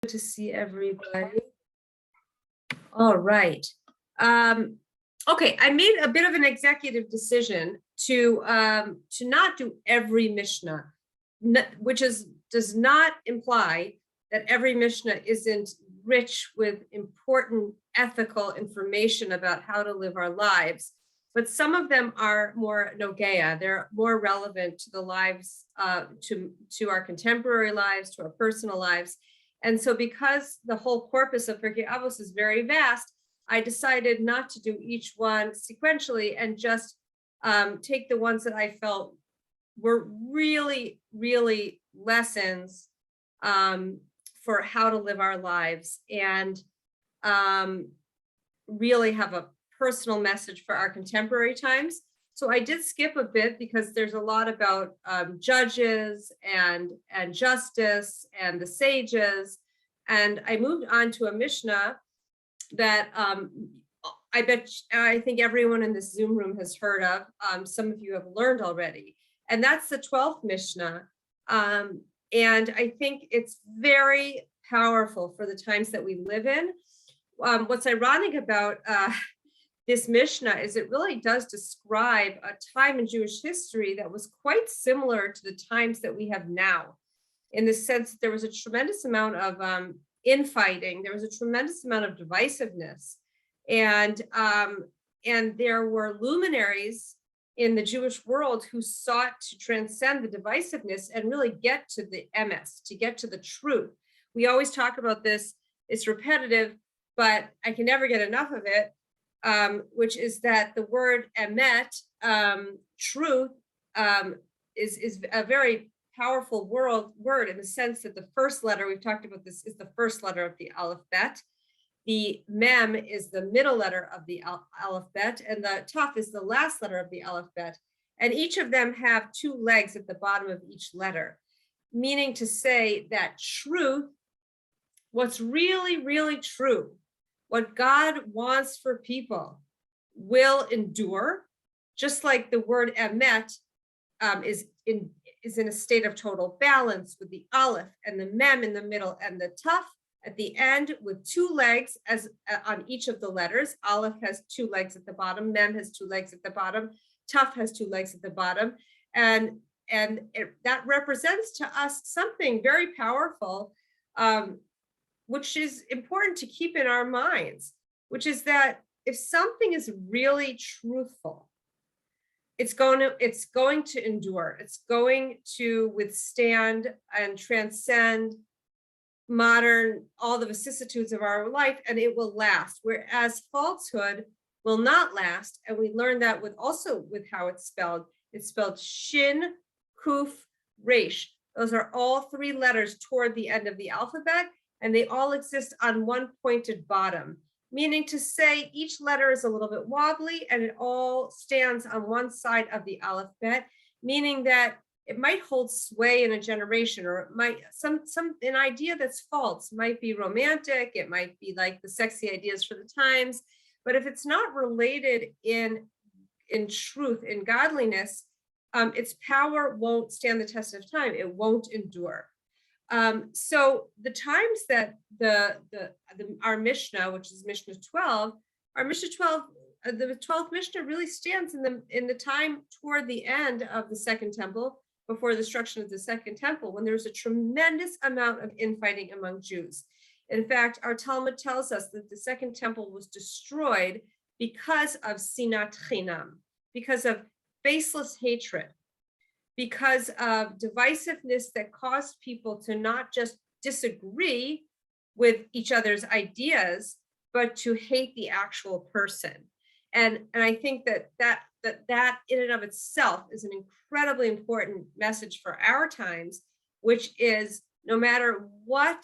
To see everybody. All right. Okay, I made a bit of an executive decision to not do every Mishnah, which does not imply that every Mishnah isn't rich with important ethical information about how to live our lives. But some of them are more nogea. They're more relevant to the lives, to our contemporary lives, to our personal lives. And so because the whole corpus of Pirkei Avot is very vast, I decided not to do each one sequentially and just take the ones that I felt were really, really lessons for how to live our lives and really have a personal message for our contemporary times. So I did skip a bit because there's a lot about judges and justice and the sages. And I moved on to a Mishnah that I think everyone in this Zoom room has heard of. Some of you have learned already. And that's the 12th Mishnah. And I think it's very powerful for the times that we live in. What's ironic about this Mishnah is it really does describe a time in Jewish history that was quite similar to the times that we have now, in the sense that there was a tremendous amount of infighting, there was a tremendous amount of divisiveness, and there were luminaries in the Jewish world who sought to transcend the divisiveness and really get to the emes, to get to the truth. We always talk about this, it's repetitive, but I can never get enough of it. Which is that the word emet, truth, is a very powerful word in the sense that the first letter, we've talked about this, is the first letter of the Aleph Bet. The mem is the middle letter of the Aleph Bet, and the taf is the last letter of the Aleph Bet. And each of them have two legs at the bottom of each letter, meaning to say that truth, what's really, really true, what God wants for people will endure, just like the word emet is in a state of total balance with the aleph and the mem in the middle and the taf at the end with two legs as on each of the letters. Aleph has two legs at the bottom, mem has two legs at the bottom, taf has two legs at the bottom, and that represents to us something very powerful, which is important to keep in our minds, which is that if something is really truthful, it's going to endure. It's going to withstand and transcend all the vicissitudes of our life, and it will last. Whereas falsehood will not last, and we learn that with how it's spelled. It's spelled shin, kuf, resh. Those are all three letters toward the end of the alphabet, and they all exist on one pointed bottom, meaning to say each letter is a little bit wobbly and it all stands on one side of the alphabet, meaning that it might hold sway in a generation, or it might an idea that's false might be romantic, it might be like the sexy ideas for the times, but if it's not related in truth, in godliness, its power won't stand the test of time. It won't endure. So the times that our Mishnah, which is Mishnah 12, our Mishnah 12, the 12th Mishnah really stands in the time toward the end of the Second Temple, before the destruction of the Second Temple, when there was a tremendous amount of infighting among Jews. In fact, our Talmud tells us that the Second Temple was destroyed because of sinat chinam, because of baseless hatred, because of divisiveness that caused people to not just disagree with each other's ideas, but to hate the actual person. And I think that in and of itself is an incredibly important message for our times, which is no matter what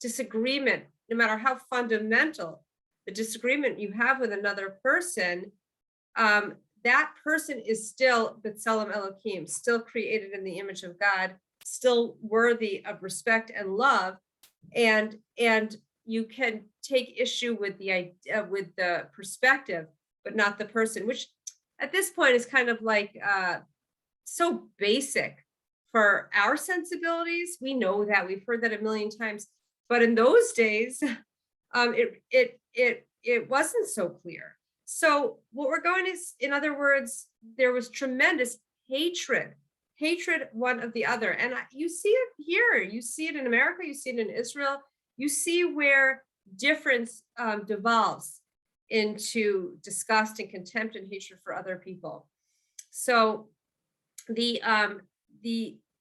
disagreement, no matter how fundamental the disagreement you have with another person, that person is still B'Tselem Elohim, still created in the image of God, still worthy of respect and love, and you can take issue with the perspective, but not the person, which at this point is kind of like so basic for our sensibilities. We know that, we've heard that a million times, But in those days, it wasn't so clear. So what we're going is, in other words, there was tremendous hatred one of the other. And you see it here, you see it in America, you see it in Israel, you see where difference devolves into disgust and contempt and hatred for other people. So the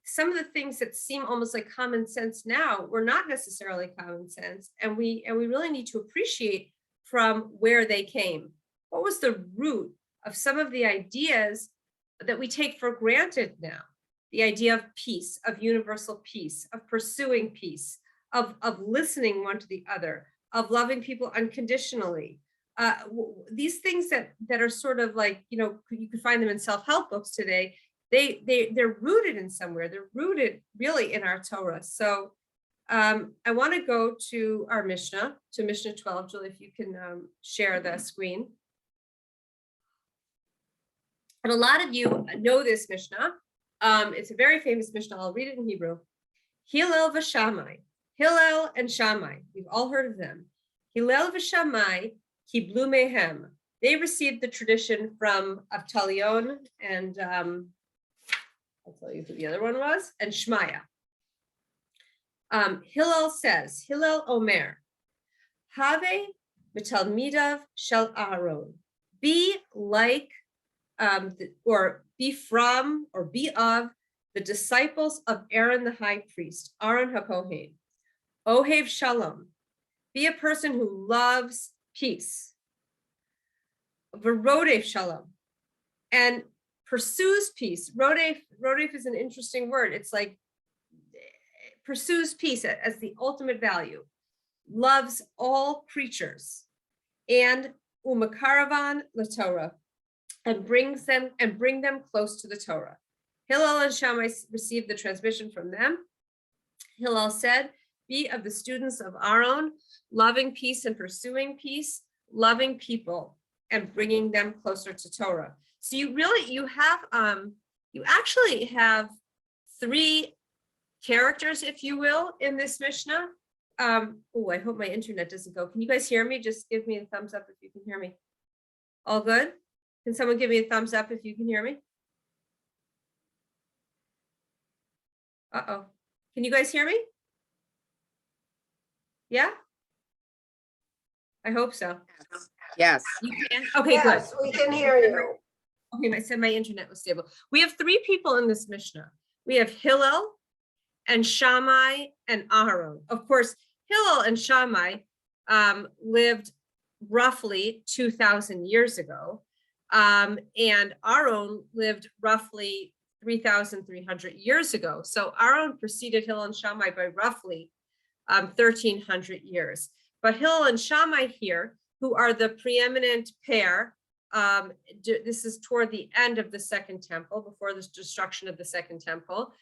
some of the things that seem almost like common sense now were not necessarily common sense, and we really need to appreciate from where they came. What was the root of some of the ideas that we take for granted now? The idea of peace, of universal peace, of pursuing peace, of listening one to the other, of loving people unconditionally. These things that are sort of like, you can find them in self-help books today. They're rooted in somewhere. They're rooted really in our Torah. So I want to go to our Mishnah, to Mishnah 12. Julie, if you can share the screen. And a lot of you know this Mishnah. It's a very famous Mishnah. I'll read it in Hebrew. Hillel v'Shammai. Hillel and Shammai. We've all heard of them. Hillel v'Shammai kiblu mehem. They received the tradition from Avtalion and I'll tell you who the other one was, and Shmaya. Hillel says, Hillel Omer, Have mitalmidav shel Aaron. Be like, or be from, or be of the disciples of Aaron the high priest, Aaron HaKohen. Ohev shalom. Be a person who loves peace. V'rodef shalom. And pursues peace. Rodef is an interesting word. It's like pursues peace as the ultimate value. Loves all creatures. And umakaravan LaTorah. And bring them close to the Torah. Hillel and Shammai received the transmission from them. Hillel said, be of the students of Aaron, loving peace and pursuing peace, loving people and bringing them closer to Torah. So you actually have three characters, if you will, in this Mishnah. Oh, I hope my internet doesn't go. Can you guys hear me? Just give me a thumbs up if you can hear me. All good? Can someone give me a thumbs up if you can hear me? Uh-oh. Can you guys hear me? Yeah? I hope so. Yes. You can? Okay, Yes, good. we can hear you. Okay, I said my internet was stable. We have three people in this Mishnah. We have Hillel and Shammai and Aharon. Of course, Hillel and Shammai lived roughly 2,000 years ago. And Aaron lived roughly 3,300 years ago. So Aaron preceded Hillel and Shammai by roughly 1,300 years. But Hillel and Shammai here, who are the preeminent pair, this is toward the end of the Second Temple, before the destruction of the Second Temple,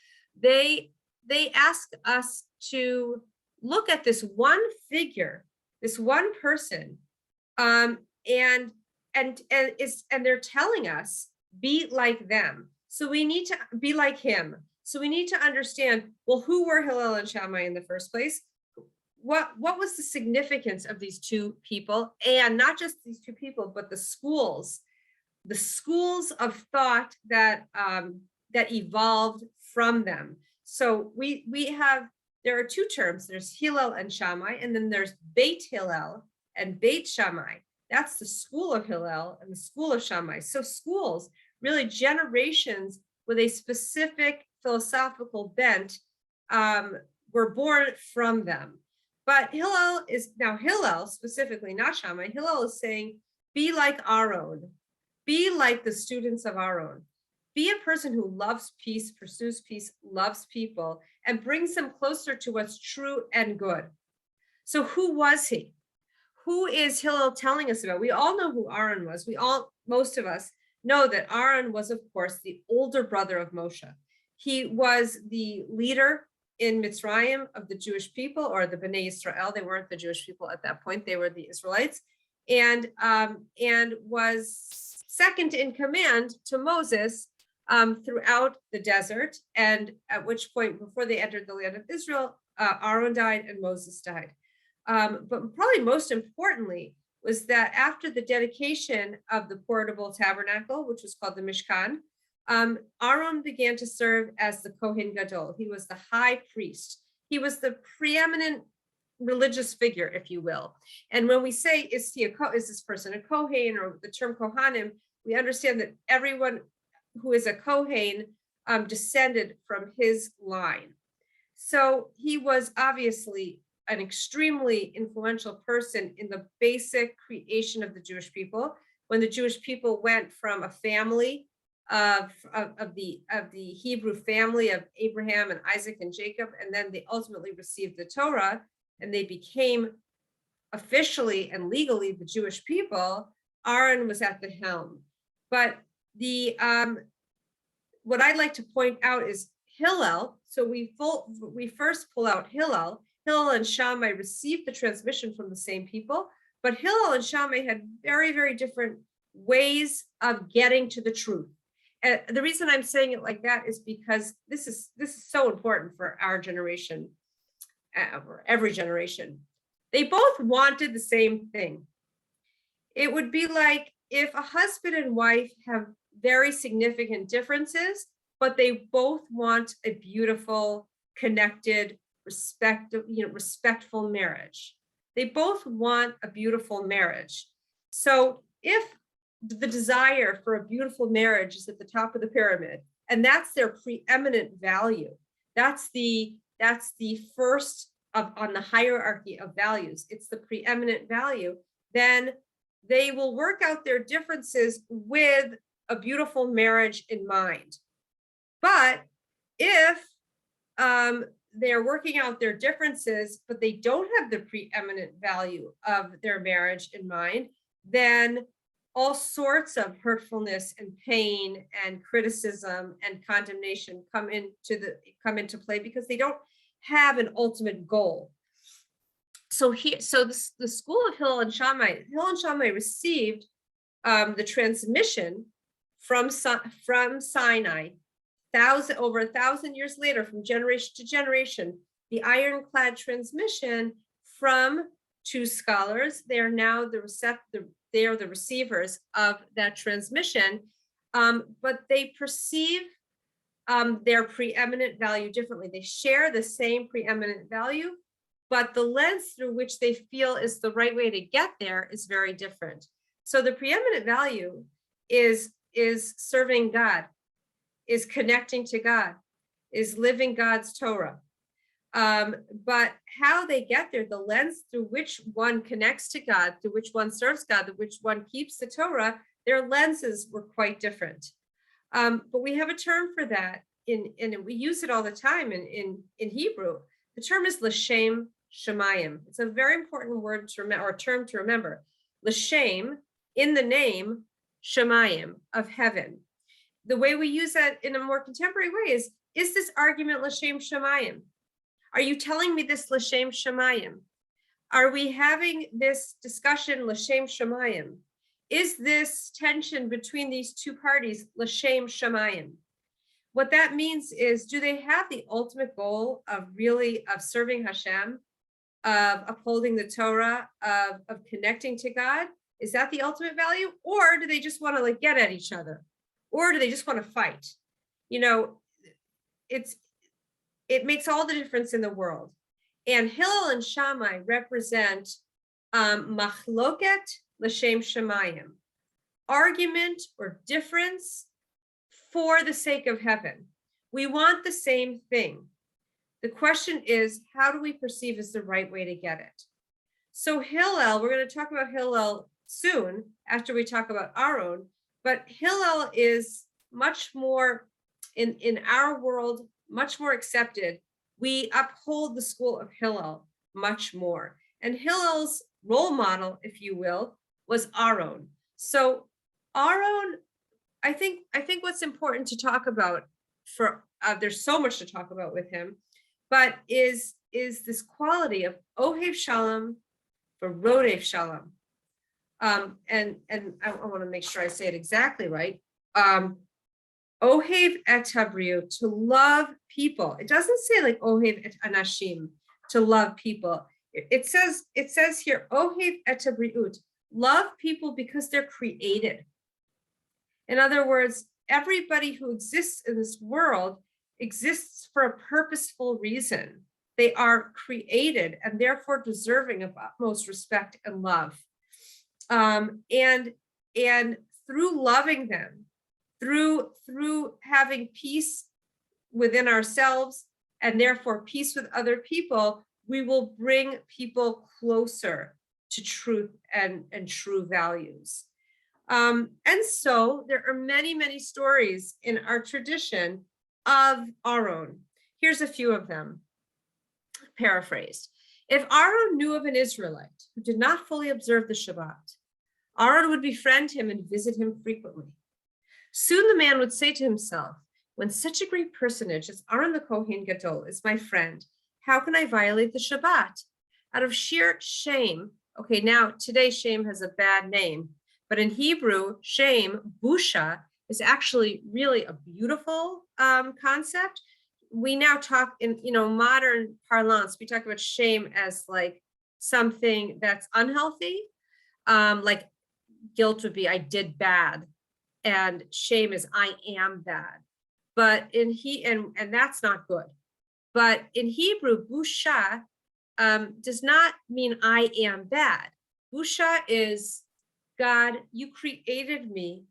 they ask us to look at this one figure, this one person, and they're telling us, be like them. So we need to be like him. So we need to understand, well, who were Hillel and Shammai in the first place? What was the significance of these two people? And not just these two people, but the schools of thought that that evolved from them. So there are two terms. There's Hillel and Shammai, and then there's Beit Hillel and Beit Shammai. That's the school of Hillel and the school of Shammai. So schools, really generations with a specific philosophical bent, were born from them. But Hillel specifically, not Shammai, Hillel is saying, be like Aaron, be like the students of Aaron, be a person who loves peace, pursues peace, loves people, and brings them closer to what's true and good. So who was he? Who is Hillel telling us about? We all know who Aaron was. Most of us know that Aaron was, of course, the older brother of Moshe. He was the leader in Mitzrayim of the Jewish people, or the Bnei Israel. They weren't the Jewish people at that point. They were the Israelites, and was second in command to Moses throughout the desert. And at which point, before they entered the land of Israel, Aaron died and Moses died. But probably most importantly was that after the dedication of the portable tabernacle, which was called the Mishkan, Aaron began to serve as the Kohen Gadol. He was the high priest. He was the preeminent religious figure, if you will. And when we say, is this person a Kohen, or the term Kohanim, we understand that everyone who is a Kohen descended from his line. So he was obviously an extremely influential person in the basic creation of the Jewish people. When the Jewish people went from a family of the Hebrew family of Abraham and Isaac and Jacob, and then they ultimately received the Torah, and they became officially and legally the Jewish people, Aaron was at the helm. But the what I'd like to point out is Hillel. So we first pull out Hillel. Hillel and Shammai received the transmission from the same people, but Hillel and Shammai had very, very different ways of getting to the truth. And the reason I'm saying it like that is because this is so important for our generation, or every generation. They both wanted the same thing. It would be like if a husband and wife have very significant differences, but they both want a beautiful, connected, respectful marriage. They both want a beautiful marriage. So if the desire for a beautiful marriage is at the top of the pyramid, and that's their preeminent value, that's the first on the hierarchy of values, it's the preeminent value, then they will work out their differences with a beautiful marriage in mind. But if they're working out their differences, but they don't have the preeminent value of their marriage in mind, then all sorts of hurtfulness and pain and criticism and condemnation come into play, because they don't have an ultimate goal. So the school of Hillel and Shammai received the transmission from Sinai, over 1,000 years later, from generation to generation, the ironclad transmission from two scholars. They are now they are the receivers of that transmission, but they perceive their preeminent value differently. They share the same preeminent value, but the lens through which they feel is the right way to get there is very different. So the preeminent value is serving God, is connecting to God, is living God's Torah. But how they get there, the lens through which one connects to God, through which one serves God, through which one keeps the Torah, their lenses were quite different. But we have a term for that, and we use it all the time in Hebrew. The term is l'shem shamayim. It's a very important word to remember, or term to remember. L'shem, in the name, shamayim, of heaven. The way we use that in a more contemporary way is this argument l'shem shamayim? Are you telling me this l'shem shamayim? Are we having this discussion l'shem shamayim? Is this tension between these two parties l'shem shamayim? What that means is, do they have the ultimate goal of serving Hashem, of upholding the Torah, of connecting to God? Is that the ultimate value? Or do they just want to get at each other? Or do they just want to fight? It makes all the difference in the world. And Hillel and Shammai represent machloket l'shem shamayim, argument or difference for the sake of heaven. We want the same thing. The question is, how do we perceive is the right way to get it? So Hillel, we're going to talk about Hillel soon after we talk about Aaron, but Hillel is much more, in our world, much more accepted. We uphold the school of Hillel much more. And Hillel's role model, if you will, was Aaron. So Aaron, I think what's important to talk about there's so much to talk about with him, but is this quality of Ohev Shalom for Rodev Shalom. And I want to make sure I say it exactly right. Ohev et habriut, to love people. It doesn't say Ohev et anashim. to love people. It says here, Ohev et habriut, love people because they're created. In other words, everybody who exists in this world exists for a purposeful reason. They are created and therefore deserving of utmost respect and love. And through loving them, through having peace within ourselves and therefore peace with other people, we will bring people closer to truth and true values. And so there are many, many stories in our tradition of Aaron. Here's a few of them, paraphrased. If Aaron knew of an Israelite who did not fully observe the Shabbat, Aaron would befriend him and visit him frequently. Soon the man would say to himself, when such a great personage as Aaron the Kohen Gadol is my friend, how can I violate the Shabbat? Out of sheer shame. Okay, now today shame has a bad name, but in Hebrew, shame, busha, is actually really a beautiful concept. We now talk in modern parlance, we talk about shame as like something that's unhealthy, like guilt would be I did bad, and shame is I am bad. But in and that's not good. But in Hebrew, busha does not mean I am bad. Busha is God, you created me.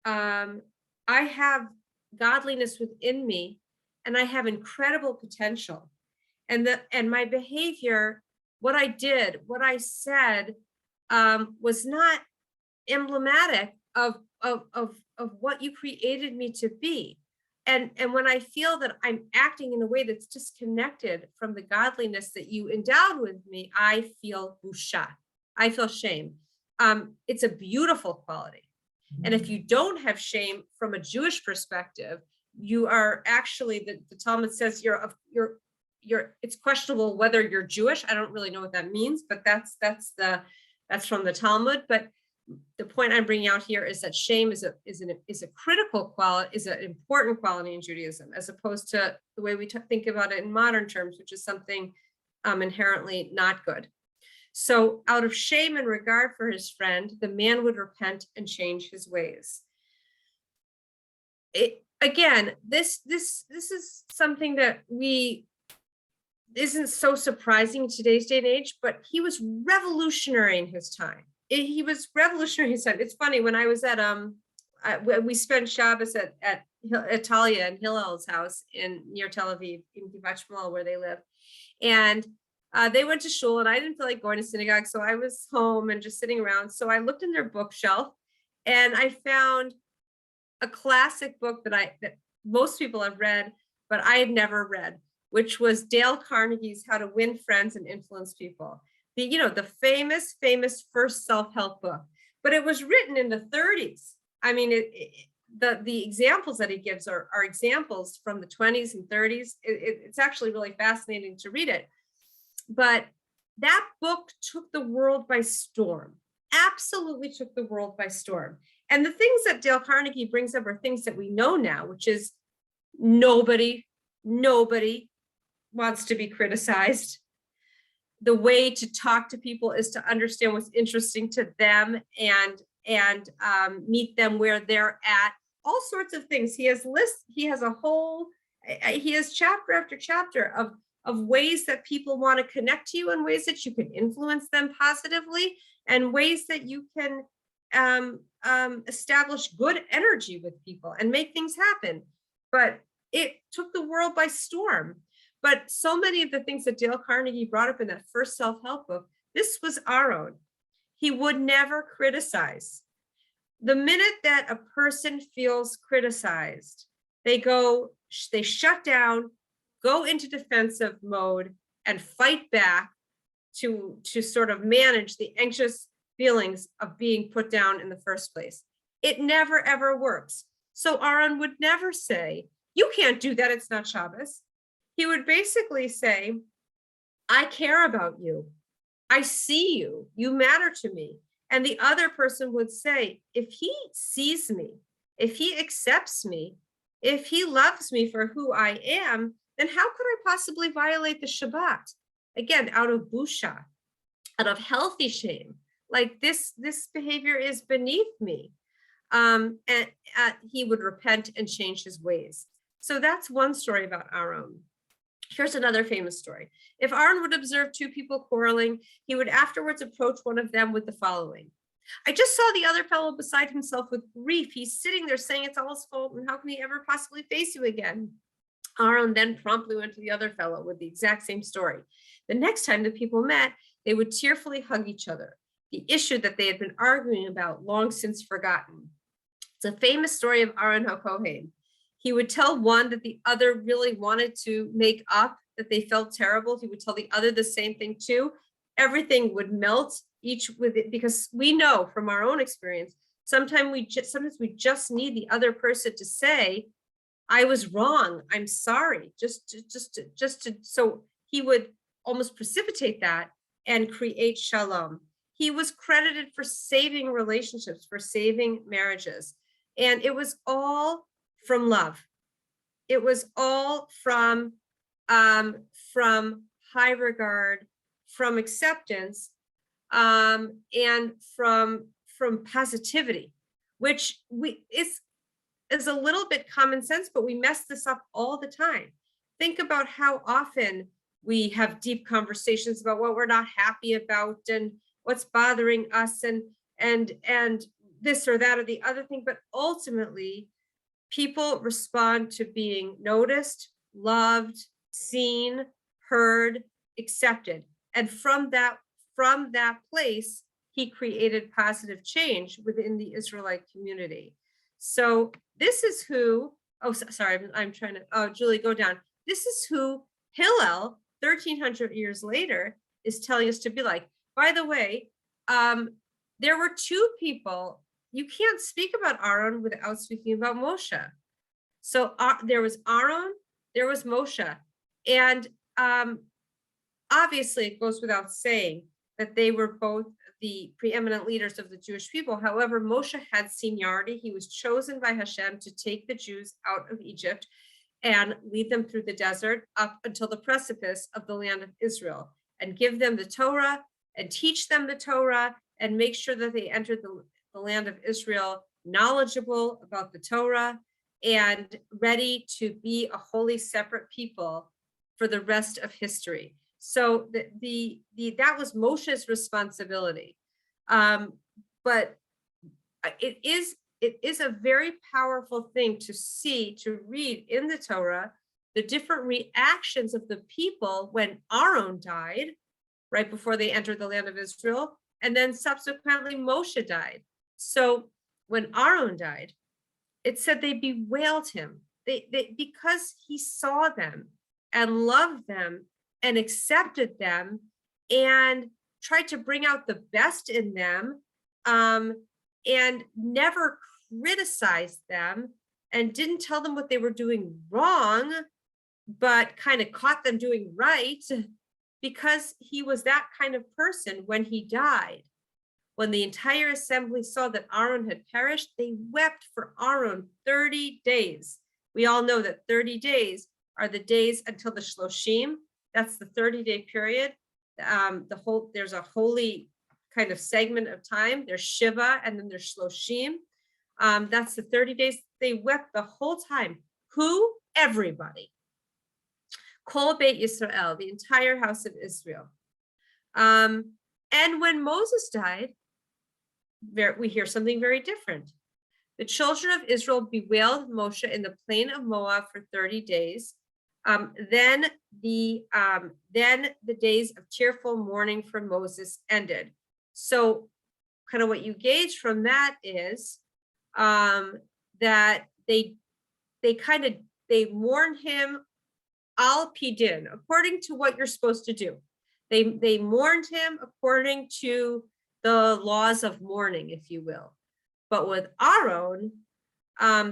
I have godliness within me, and I have incredible potential. And my behavior, what I did, what I said, was not emblematic of what you created me to be. And when I feel that I'm acting in a way that's disconnected from the godliness that you endowed with me, I feel busha. I feel shame. It's a beautiful quality. And if you don't have shame from a Jewish perspective, you are actually, the Talmud says it's questionable whether you're Jewish. I don't really know what that means, but that's from the Talmud. But the point I'm bringing out here is that shame is a critical quality, is an important quality in Judaism, as opposed to the way we think about it in modern terms, which is something inherently not good. So out of shame and regard for his friend, the man would repent and change his ways. Again, this is something that isn't so surprising in today's day and age, but he was revolutionary in his time. He was revolutionary in his time. It's funny, when I was at we spent Shabbos at Talia and Hillel's house near Tel Aviv, in Givat Shmuel, where they live, and they went to shul, and I didn't feel like going to synagogue, so I was home and just sitting around. So I looked in their bookshelf, and I found a classic book that most people have read, but I had never read, which was Dale Carnegie's How to Win Friends and Influence People. The famous first self-help book, but it was written in the 30s. I mean, the examples that he gives are examples from the 20s and 30s. It's actually really fascinating to read it. But that book took the world by storm, absolutely took the world by storm. And the things that Dale Carnegie brings up are things that we know now, which is nobody wants to be criticized. The way to talk to people is to understand what's interesting to them and meet them where they're at. All sorts of things. He has lists. He has chapter after chapter of ways that people want to connect to you, and ways that you can influence them positively, and ways that you can establish good energy with people and make things happen. But it took the world by storm. But so many of the things that Dale Carnegie brought up in that first self-help book, this was Aaron. He would never criticize. The minute that a person feels criticized, they shut down, go into defensive mode, and fight back to sort of manage the anxious feelings of being put down in the first place. It never, ever works. So Aaron would never say, you can't do that, it's not Shabbos. He would basically say, I care about you. I see you. You matter to me. And the other person would say, if he sees me, if he accepts me, if he loves me for who I am, then how could I possibly violate the Shabbat? again, out of busha, out of healthy shame. Like this behavior is beneath me. And he would repent and change his ways. So that's one story about Aaron. Here's another famous story. If Aaron would observe two people quarreling, he would afterwards approach one of them with the following. I just saw the other fellow beside himself with grief. He's sitting there saying it's all his fault, and how can he ever possibly face you again? Aaron then promptly went to the other fellow with the exact same story. The next time the people met, they would tearfully hug each other, the issue that they had been arguing about long since forgotten. It's a famous story of Aaron HaKohen. He would tell one that the other really wanted to make up, that they felt terrible. He would tell the other the same thing too. Everything would melt each with it, because we know from our own experience, sometimes we just need the other person to say, I was wrong, I'm sorry, so he would almost precipitate that and create shalom. He was credited for saving relationships, for saving marriages. And it was all from love. It was all from high regard, from acceptance, and from positivity, which is a little bit common sense, but we mess this up all the time. Think about how often we have deep conversations about what we're not happy about and what's bothering us and this or that or the other thing. But ultimately, people respond to being noticed, loved, seen, heard, accepted. And from that place, he created positive change within the Israelite community. So this is who, oh, sorry, I'm trying to, oh, Julie, go down. This is who Hillel, 1300 years later, is telling us to be like. By the way, there were two people. You can't speak about Aaron without speaking about Moshe. So there was Aaron, there was Moshe. And obviously it goes without saying that they were both the preeminent leaders of the Jewish people. However, Moshe had seniority. He was chosen by Hashem to take the Jews out of Egypt and lead them through the desert up until the precipice of the land of Israel, and give them the Torah and teach them the Torah and make sure that they entered the land of Israel knowledgeable about the Torah and ready to be a wholly separate people for the rest of history. So that was Moshe's responsibility. But it is a very powerful thing to read in the Torah, the different reactions of the people when Aaron died, right before they entered the land of Israel, and then subsequently Moshe died. So when Aaron died, it said they bewailed him. They because he saw them and loved them and accepted them and tried to bring out the best in them, and never criticized them and didn't tell them what they were doing wrong, but kind of caught them doing right, because he was that kind of person. When he died, when the entire assembly saw that Aaron had perished, they wept for Aaron 30 days. We all know that 30 days are the days until the Shloshim. That's the 30-day period. There's a holy kind of segment of time. There's Shiva and then there's Shloshim. That's the 30 days. They wept the whole time. Who? Everybody. Kol Beit Yisrael, the entire house of Israel. And when Moses died, we hear something very different. The children of Israel bewailed Moshe in the plain of Moab for 30 days. Then the days of tearful mourning for Moses ended. So kind of what you gauge from that is that they mourn him al pidin, according to what you're supposed to do. They mourned him according to the laws of mourning, if you will. But with Aaron,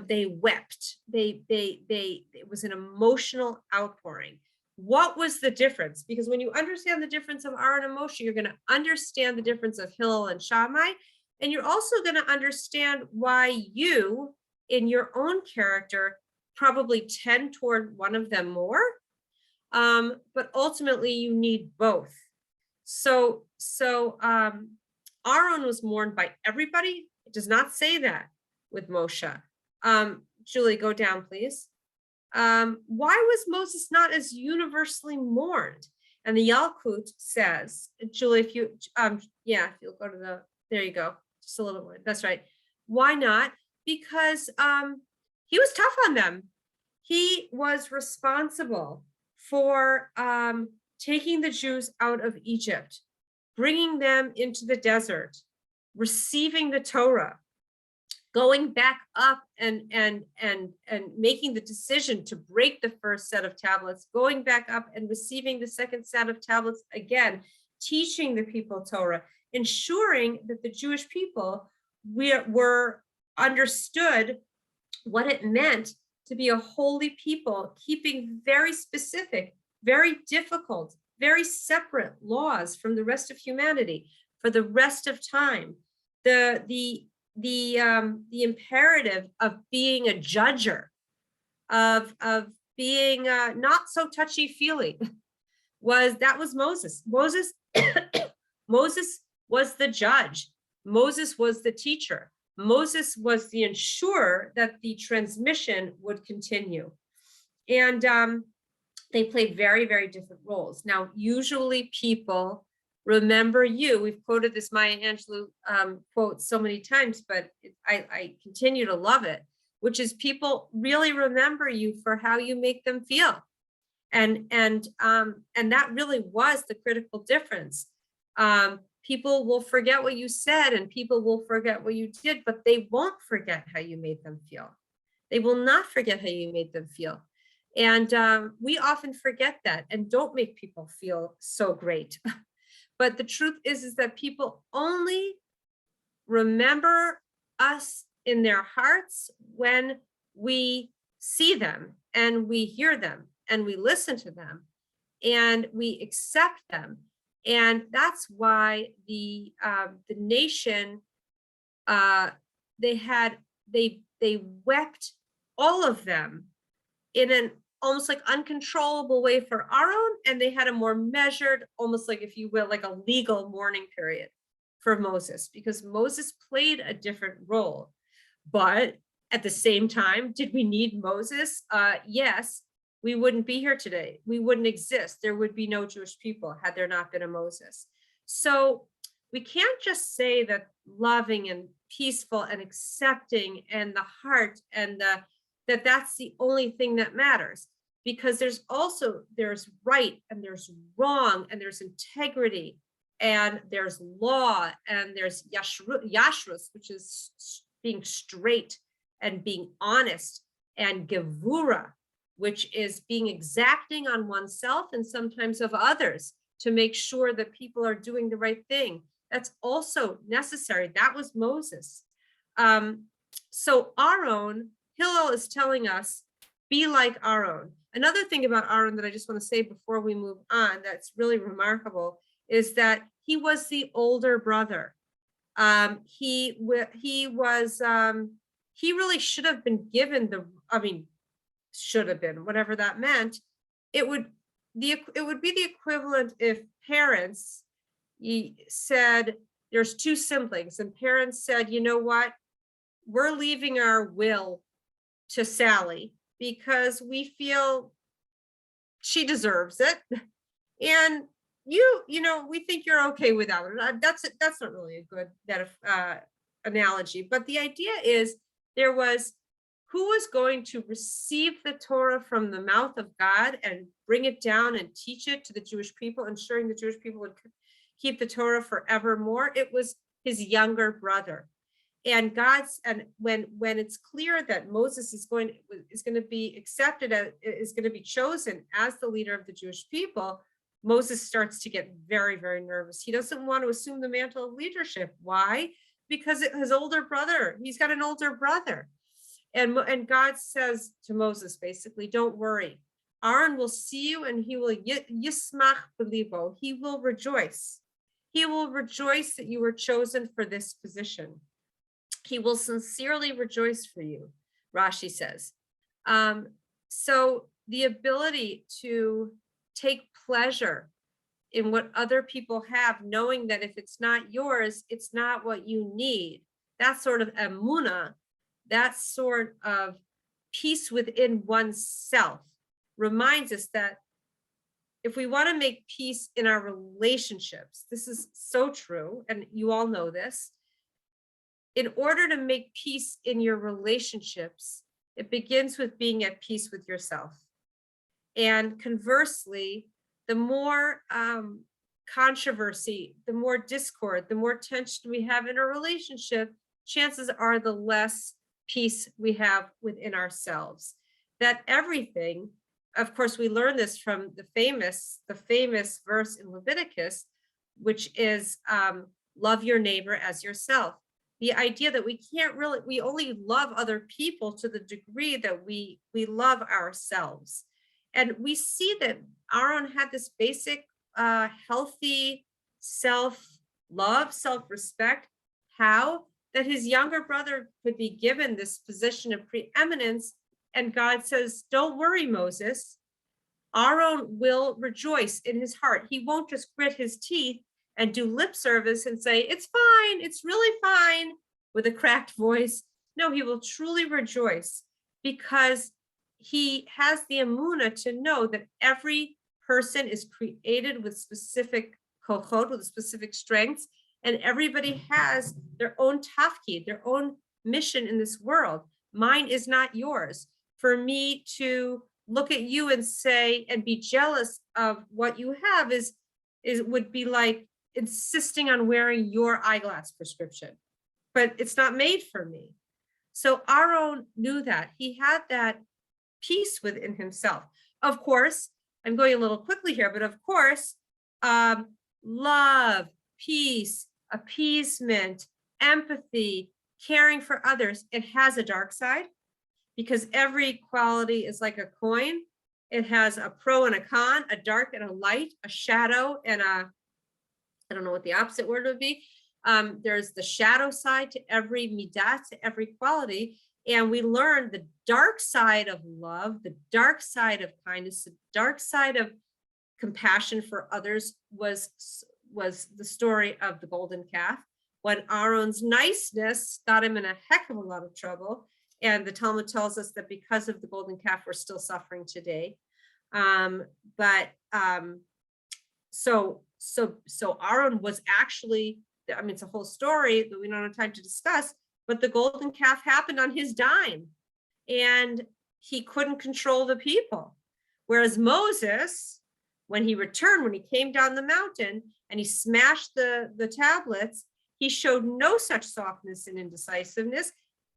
they wept. It was an emotional outpouring. What was the difference? Because when you understand the difference of Aaron and Moshe, you're going to understand the difference of Hillel and Shammai, and you're also going to understand why you, in your own character, probably tend toward one of them more. But ultimately you need both. So Aaron was mourned by everybody. It does not say that with Moshe. Julie, go down, please. Why was Moses not as universally mourned? And the Yalkut says, Julie, if you, if you'll go to the, there you go, just a little more. That's right. Why not? Because he was tough on them. He was responsible for taking the Jews out of Egypt, bringing them into the desert, receiving the Torah, going back up and making the decision to break the first set of tablets, going back up and receiving the second set of tablets again, teaching the people Torah, ensuring that the Jewish people were understood what it meant to be a holy people, keeping very specific, very difficult, very separate laws from the rest of humanity for the rest of time. The imperative of being a judger, of being not so touchy-feely, was Moses. Moses was the judge. Moses was the teacher. Moses was the ensurer that the transmission would continue. And they played very, very different roles. Now, usually people remember you. We've quoted this Maya Angelou quote so many times, but I continue to love it, which is people really remember you for how you make them feel. And that really was the critical difference. People will forget what you said and people will forget what you did, but they won't forget how you made them feel. They will not forget how you made them feel. And we often forget that and don't make people feel so great. But the truth is that people only remember us in their hearts when we see them and we hear them and we listen to them and we accept them. And that's why the nation, they wept, all of them, in an almost like uncontrollable way for Aaron, and they had a more measured, almost like, if you will, like a legal mourning period for Moses, because Moses played a different role. But at the same time, did we need Moses? Yes. We wouldn't be here today. We wouldn't exist. There would be no Jewish people had there not been a Moses. So we can't just say that loving and peaceful and accepting and the heart and that's the only thing that matters, because there's right and there's wrong and there's integrity and there's law and there's yashrus, which is being straight and being honest, and gevura, which is being exacting on oneself and sometimes of others to make sure that people are doing the right thing. That's also necessary. That was Moses. So Aaron, Hillel is telling us, be like Aaron. Another thing about Aaron that I just want to say before we move on that's really remarkable is that he was the older brother. He really should have been given should have been, whatever that meant. It would be the equivalent if parents said there's two siblings and parents said, you know what, we're leaving our will to Sally because we feel she deserves it, and we think you're okay without it. That's not really a good analogy, but the idea is there was who was going to receive the Torah from the mouth of God and bring it down and teach it to the Jewish people, ensuring the Jewish people would keep the Torah forevermore. It was his younger brother. And when it's clear that Moses is going to be accepted, is going to be chosen as the leader of the Jewish people, Moses starts to get very, very nervous. He doesn't want to assume the mantle of leadership. Why? Because his older brother, he's got an older brother. And God says to Moses, basically, don't worry. Aaron will see you and he will yismach belibo. He will rejoice. He will rejoice that you were chosen for this position. He will sincerely rejoice for you, Rashi says. So the ability to take pleasure in what other people have, knowing that if it's not yours, it's not what you need. That sort of emunah, that sort of peace within oneself reminds us that if we want to make peace in our relationships, this is so true, and you all know this, in order to make peace in your relationships, it begins with being at peace with yourself. And conversely, the more controversy, the more discord, the more tension we have in a relationship, chances are the less peace we have within ourselves. That everything, of course, we learn this from the famous verse in Leviticus, which is love your neighbor as yourself. The idea that we only love other people to the degree that we love ourselves. And we see that Aaron had this basic healthy self-love, self-respect. How? That his younger brother could be given this position of preeminence. And God says, don't worry, Moses. Aaron will rejoice in his heart. He won't just grit his teeth and do lip service and say, it's fine, it's really fine, with a cracked voice. No, he will truly rejoice because he has the emunah to know that every person is created with specific kochot, with specific strengths, and everybody has their own tafkid, their own mission in this world. Mine is not yours. For me to look at you and say, and be jealous of what you have would be like insisting on wearing your eyeglass prescription, but it's not made for me. So Aaron knew that. He had that peace within himself. Of course, I'm going a little quickly here, but of course, love, peace, appeasement, empathy, caring for others, it has a dark side because every quality is like a coin. It has a pro and a con, a dark and a light, a shadow and I don't know what the opposite word would be. There's the shadow side to every midah, to every quality. And we learn the dark side of love, the dark side of kindness, the dark side of compassion for others was the story of the golden calf, when Aaron's niceness got him in a heck of a lot of trouble. And the Talmud tells us that because of the golden calf, we're still suffering today. So Aaron was actually, I mean, it's a whole story that we don't have time to discuss, but the golden calf happened on his dime and he couldn't control the people. Whereas Moses, when he returned, when he came down the mountain and he smashed the tablets, he showed no such softness and indecisiveness.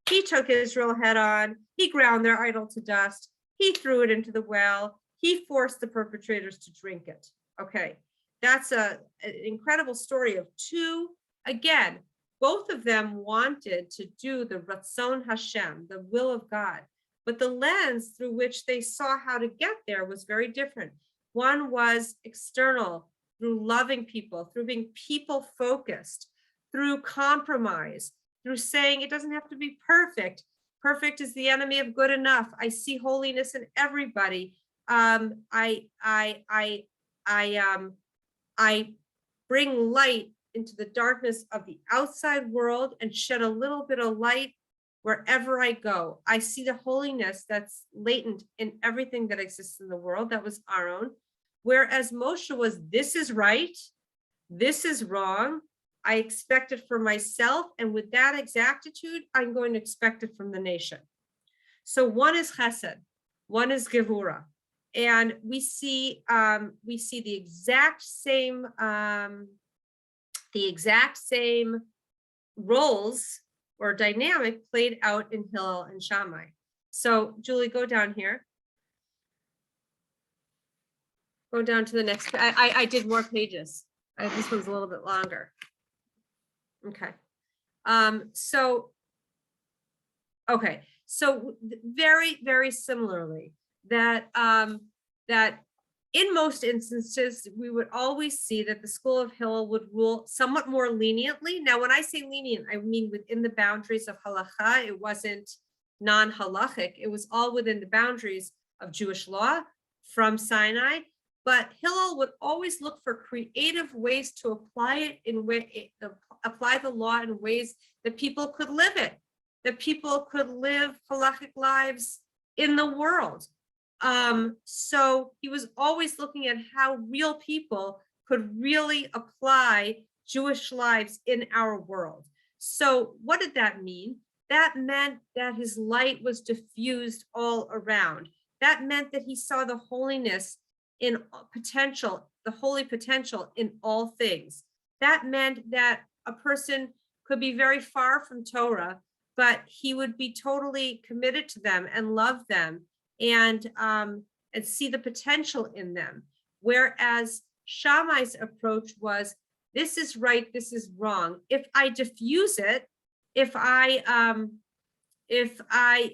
He took Israel head on. He ground their idol to dust. He threw it into the well. He forced the perpetrators to drink it. Okay, that's an incredible story of two. Again, both of them wanted to do the Ratzon Hashem, the will of God, but the lens through which they saw how to get there was very different. One was external, through loving people, through being people focused, through compromise, through saying it doesn't have to be perfect. Perfect is the enemy of good enough. I see holiness in everybody. I bring light into the darkness of the outside world and shed a little bit of light wherever I go. I see the holiness that's latent in everything that exists in the world. That was Aaron. Whereas Moshe was, this is right, this is wrong. I expect it for myself. And with that exactitude, I'm going to expect it from the nation. So one is chesed, one is gevura. And we see the exact same roles or dynamic played out in Hillel and Shammai. So Julie, go down here. Go down to the next. I did more pages. This one's a little bit longer. Okay. So very, very similarly, that in most instances, we would always see that the school of Hillel would rule somewhat more leniently. Now, when I say lenient, I mean within the boundaries of halacha. It wasn't non-halachic. It was all within the boundaries of Jewish law from Sinai. but Hillel would always look for creative ways to apply the law in ways that people could live it, that people could live halachic lives in the world. So he was always looking at how real people could really apply Jewish lives in our world. So what did that mean? That meant that his light was diffused all around. That meant that he saw the holiness in potential, the holy potential in all things. That meant that a person could be very far from Torah, but he would be totally committed to them and love them and see the potential in them. Whereas Shammai's approach was, this is right, this is wrong. If I diffuse it, if I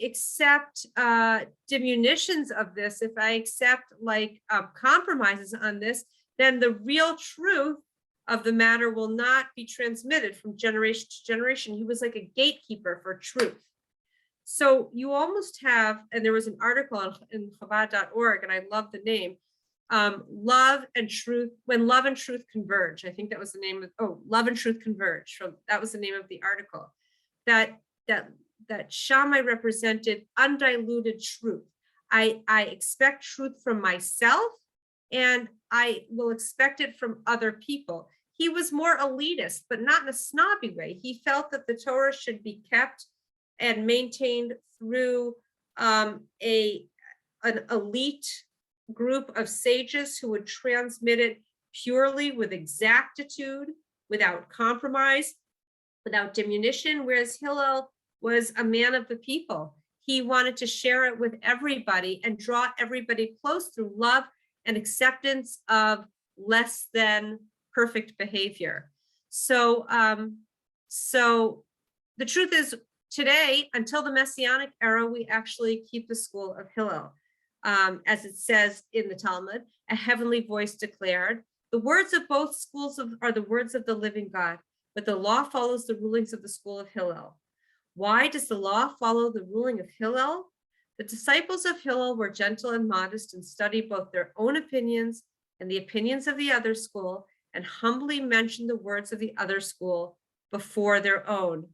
accept diminutions of this, if I accept like compromises on this, then the real truth of the matter will not be transmitted from generation to generation. He was like a gatekeeper for truth. So you almost have, and there was an article in Chabad.org, and I love the name, Love and Truth, When Love and Truth Converge. I think that was the name of, Love and Truth Converge. That was the name of the article. That Shammai represented undiluted truth. I expect truth from myself, and I will expect it from other people. He was more elitist, but not in a snobby way. He felt that the Torah should be kept and maintained through an elite group of sages who would transmit it purely with exactitude, without compromise, without diminution, whereas Hillel was a man of the people. He wanted to share it with everybody and draw everybody close through love and acceptance of less than perfect behavior. So the truth is, today, until the Messianic era, we actually keep the school of Hillel. As it says in the Talmud, a heavenly voice declared, the words of both schools are the words of the living God, but the law follows the rulings of the school of Hillel. Why does the law follow the ruling of Hillel? The disciples of Hillel were gentle and modest and studied both their own opinions and the opinions of the other school, and humbly mentioned the words of the other school before their own.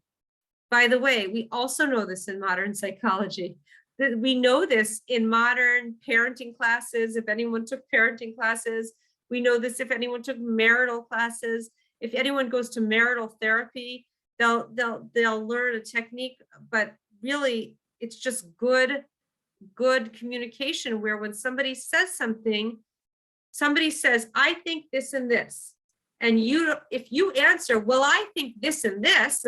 By the way, we also know this in modern psychology. We know this in modern parenting classes. If anyone took parenting classes, we know this if anyone took marital classes. If anyone goes to marital therapy, they'll learn a technique, but really it's just good communication, where when somebody says something, somebody says, I think this and this. And if you answer, well, I think this and this,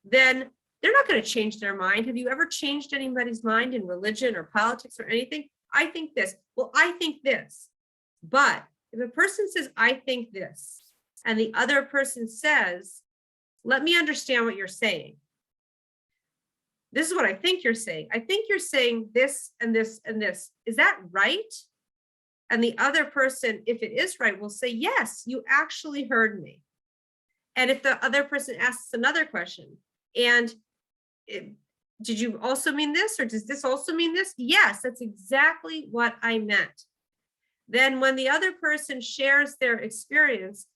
then they're not going to change their mind. Have you ever changed anybody's mind in religion or politics or anything? I think this. Well, I think this. But if a person says, I think this, and the other person says, let me understand what you're saying. This is what I think you're saying. I think you're saying this and this and this. Is that right? And the other person, if it is right, will say, yes, you actually heard me. And if the other person asks another question, and did you also mean this, or does this also mean this? Yes, that's exactly what I meant. Then when the other person shares their experience,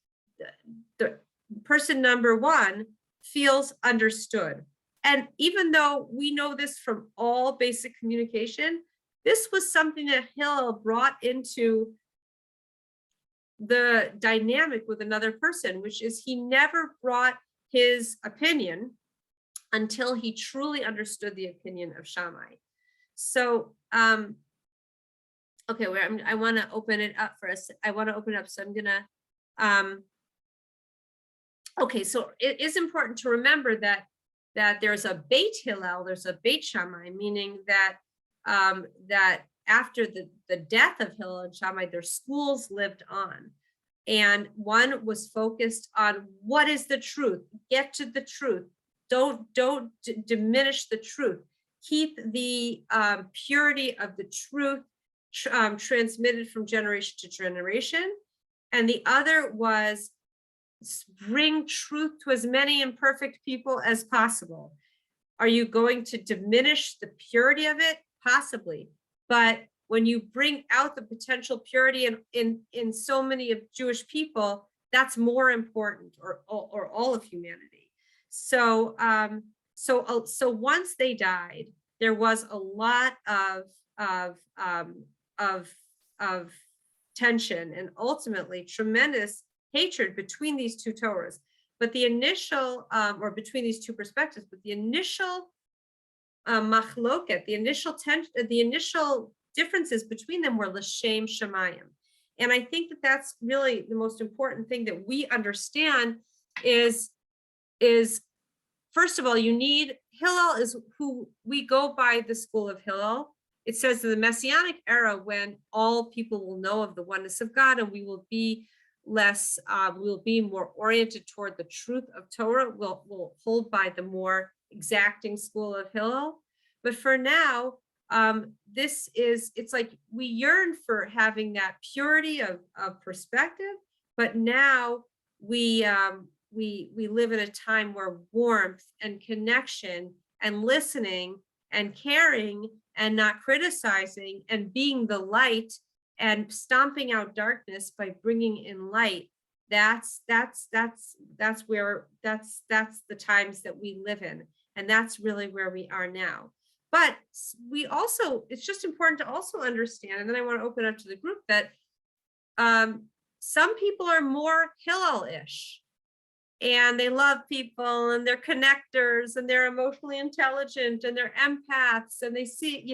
the person number one feels understood. And even though we know this from all basic communication, this was something that Hillel brought into the dynamic with another person, which is he never brought his opinion until he truly understood the opinion of Shammai. So, okay, I want to open it up for us. I want to open it up. So I'm gonna, okay, so it is important to remember that there's a Beit Hillel, there's a Beit Shammai, meaning that that after the death of Hillel and Shammai, their schools lived on. And one was focused on what is the truth, get to the truth. Don't diminish the truth. Keep the purity of the truth transmitted from generation to generation. And the other was bring truth to as many imperfect people as possible. Are you going to diminish the purity of it? Possibly. But when you bring out the potential purity in so many of Jewish people, that's more important, or all of humanity. So so once they died, there was a lot of tension and ultimately tremendous hatred between these two Torahs. But the initial, or between these two perspectives, but the initial machloket, the initial tension, the initial differences between them were l'shem shamayim. And I think that that's really the most important thing that we understand is first of all, you need, Hillel is who we go by, the school of Hillel. It says in the Messianic era, when all people will know of the oneness of God, and we will be less, we'll be more oriented toward the truth of Torah, we'll hold by the more exacting school of Hillel. But for now, it's like we yearn for having that purity of perspective, but now we live in a time where warmth and connection and listening and caring and not criticizing and being the light and stomping out darkness by bringing in light. That's where that's the times that we live in, and that's really where we are now. But we also, it's just important to also understand, and then I want to open up to the group, that some people are more Hillel-ish, and they love people, and they're connectors, and they're emotionally intelligent, and they're empaths, and they see,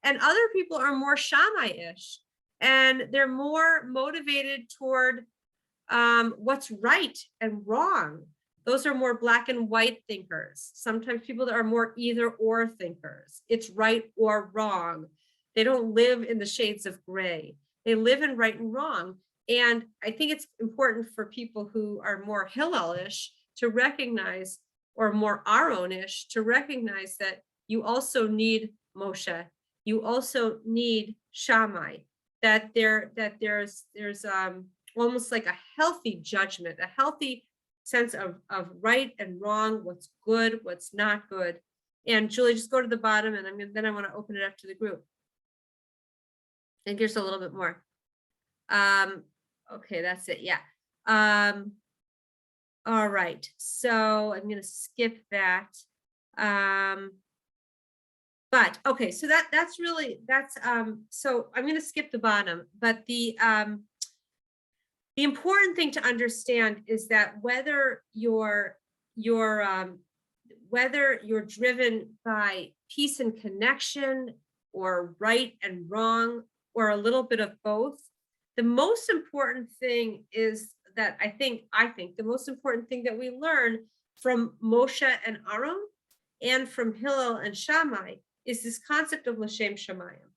and other people are more Shammai-ish, and they're more motivated toward what's right and wrong. Those are more black and white thinkers. Sometimes people that are more either or thinkers. It's right or wrong. They don't live in the shades of gray. They live in right and wrong. And I think it's important for people who are more Hillel-ish to recognize, or more Aaron-ish, to recognize that you also need Moshe. You also need Shammai. That there's almost like a healthy judgment, a healthy sense of right and wrong, what's good, what's not good. And Julie, just go to the bottom, and then I want to open it up to the group. I think there's a little bit more. Okay, that's it. Yeah. All right. So I'm going to skip that. But okay, so that's so I'm going to skip the bottom, but the important thing to understand is that whether you're driven by peace and connection, or right and wrong, or a little bit of both, the most important thing is that I think the most important thing that we learn from Moshe and Aaron and from Hillel and Shammai is this concept of l'shem shamayim.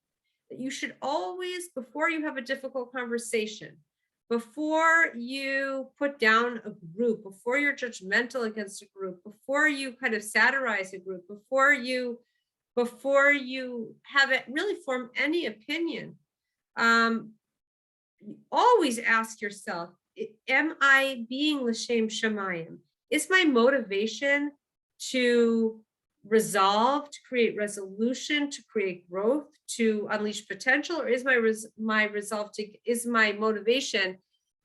That you should always, before you have a difficult conversation, before you put down a group, before you're judgmental against a group, before you kind of satirize a group, before you have it really form any opinion, always ask yourself, am I being l'shem shamayim? Is my motivation to resolve, to create resolution, to create growth, to unleash potential, or is is my motivation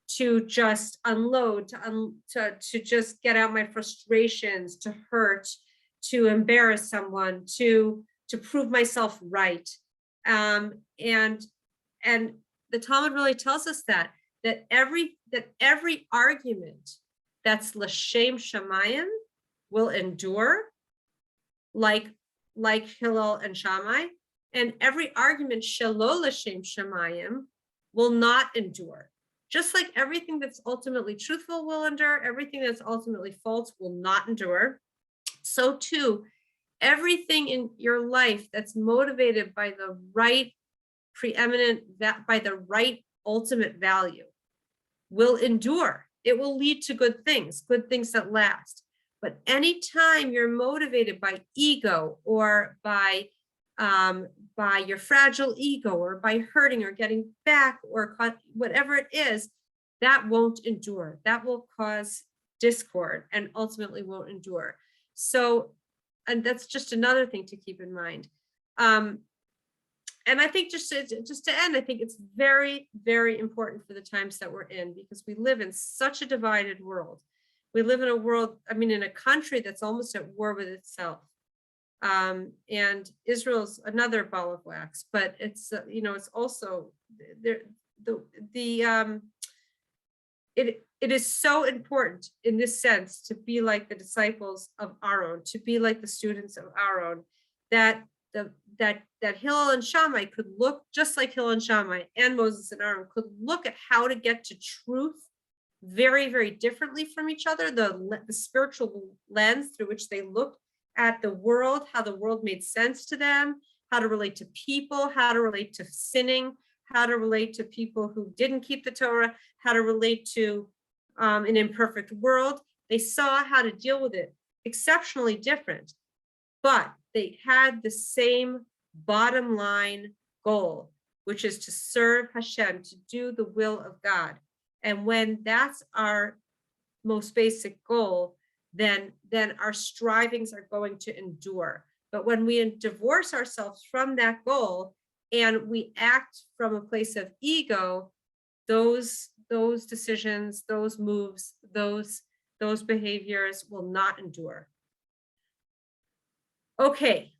to just unload, to just get out my frustrations, to hurt, to embarrass someone, to prove myself right? And the Talmud really tells us that every argument that's l'shem shamayim will endure, like Hillel and Shammai, and every argument shelo l'shem shamayim will not endure. Just like everything that's ultimately truthful will endure, everything that's ultimately false will not endure. So too, everything in your life that's motivated by the right by the right ultimate value will endure. It will lead to good things that last. But anytime you're motivated by ego, or by your fragile ego, or by hurting or getting back, or whatever it is, that won't endure. That will cause discord and ultimately won't endure. So, and that's just another thing to keep in mind. And I think just to end, I think it's very, very important for the times that we're in, because we live in such a divided world. We live in a world, I mean, in a country that's almost at war with itself. And Israel's another ball of wax, but it's, it's also there, it is so important in this sense to be like the disciples of Aaron, to be like the students of Aaron, that Hillel and Shammai could look just like Hillel and Shammai, and Moses and Aaron could look at how to get to truth very, very differently from each other, the spiritual lens through which they looked at the world, how the world made sense to them, how to relate to people, how to relate to sinning, how to relate to people who didn't keep the Torah, how to relate to an imperfect world. They saw how to deal with it exceptionally different, but they had the same bottom line goal, which is to serve Hashem, to do the will of God. And when that's our most basic goal, then our strivings are going to endure. But when we divorce ourselves from that goal and we act from a place of ego, those decisions, those moves, those behaviors will not endure. Okay.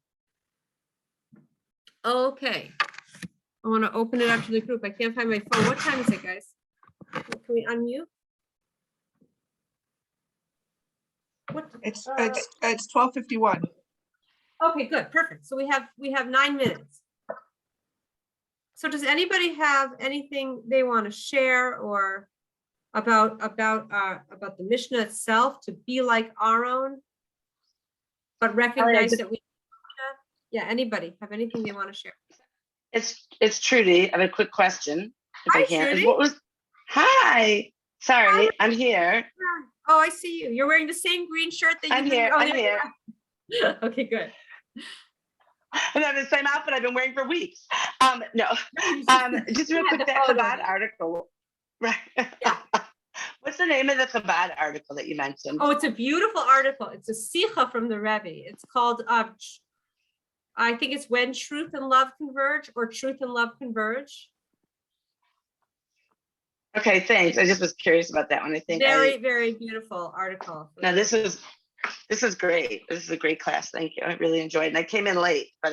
I want to open it up to the group. I can't find my phone. What time is it, guys? Can we unmute? What? It's 12:51. Okay, good, perfect. So we have 9 minutes. So does anybody have anything they want to share or about the Mishnah itself, to be like Aaron, but recognize that we? Yeah, anybody have anything they want to share? It's Trudy. I have a quick question, if Hi, I can. Trudy. Hi. Sorry, I'm here. Oh, I see you. You're wearing the same green shirt that I'm here. I'm here. Okay, good. And then the same outfit I've been wearing for weeks. No. Just real quick, that Chabad article. Right. Yeah. What's the name of the Chabad article that you mentioned? Oh, it's a beautiful article. It's a sikha from the Rebbe. It's called I think it's When Truth and Love Converge, or Truth and Love Converge. Okay, thanks. I just was curious about that one. I think very, very beautiful article. No, this is great. This is a great class. Thank you. I really enjoyed it. And I came in late, but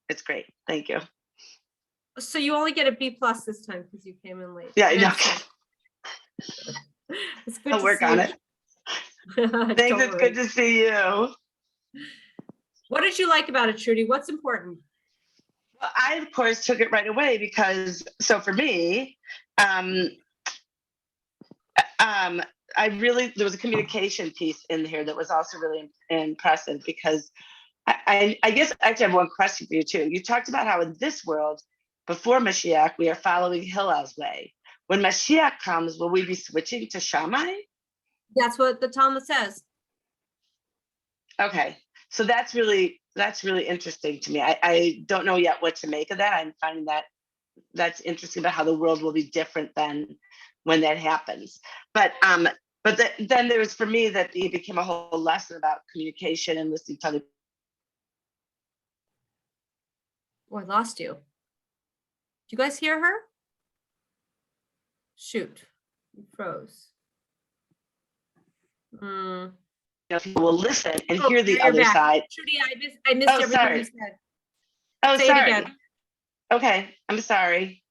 it's great. Thank you. So you only get a B+ this time because you came in late. Yeah, I know. It's good. I'll work on it. Thanks. It's good to see you. What did you like about it, Trudy? What's important? Well, I, of course, took it right away because, so for me, there was a communication piece in here that was also really impressive, because I guess I actually have one question for you too. You talked about how in this world, before Mashiach, we are following Hillel's way. When Mashiach comes, will we be switching to Shammai? That's what the Talmud says. Okay, so that's really interesting to me. I don't know yet what to make of that. I'm finding that's interesting about how the world will be different than when that happens. But then there was, for me, that it became a whole lesson about communication and listening to other. Oh, I lost you. Do you guys hear her? Shoot, you froze. People will listen and hear the other side. Trudy, I missed everything you said. Oh, say sorry. It again. Okay, I'm sorry.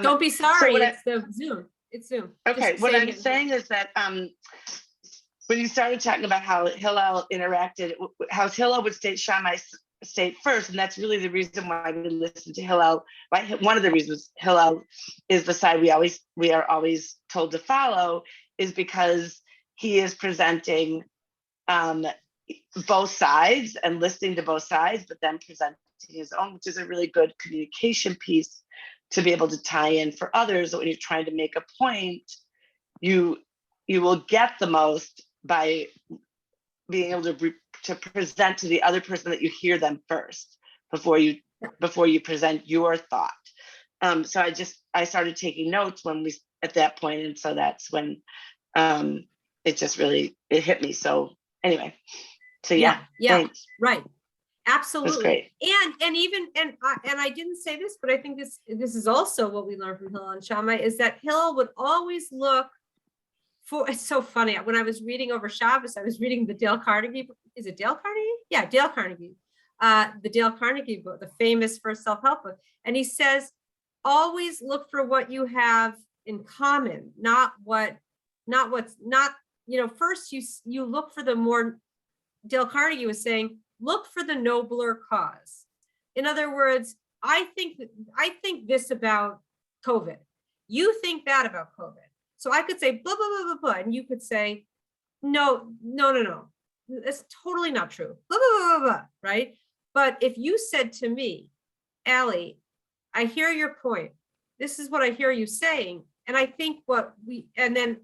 Don't be sorry. It's the Zoom. It's Zoom. Okay, Just what I'm saying is that when you started talking about how Hillel interacted, how Hillel would state Shammai state first, and that's really the reason why we listen to Hillel. Right? One of the reasons Hillel is the side we are always told to follow, is because he is presenting both sides and listening to both sides, but then presenting his own, which is a really good communication piece to be able to tie in for others. That when you're trying to make a point, you will get the most by being able to present to the other person that you hear them first before you present your thought. So I started taking notes at that point, and so that's when it just really hit me. So anyway, so yeah, thanks. Right. Absolutely. great. And even, and I didn't say this, but I think this is also what we learned from Hillel and Shammai, is that Hillel would always look for, it's so funny. When I was reading over Shabbos, I was reading the Dale Carnegie book. Is it Dale Carnegie? Yeah, Dale Carnegie. The Dale Carnegie book, the famous first self-help book. And he says, always look for what you have in common, not what's not, first you look for the more, Dale Carnegie was saying, look for the nobler cause. In other words, I think this about COVID. You think that about COVID. So I could say blah, blah, blah, blah, blah. And you could say, no. It's totally not true. Blah, blah, blah, blah, blah, right? But if you said to me, Allie, I hear your point. This is what I hear you saying. And I think and then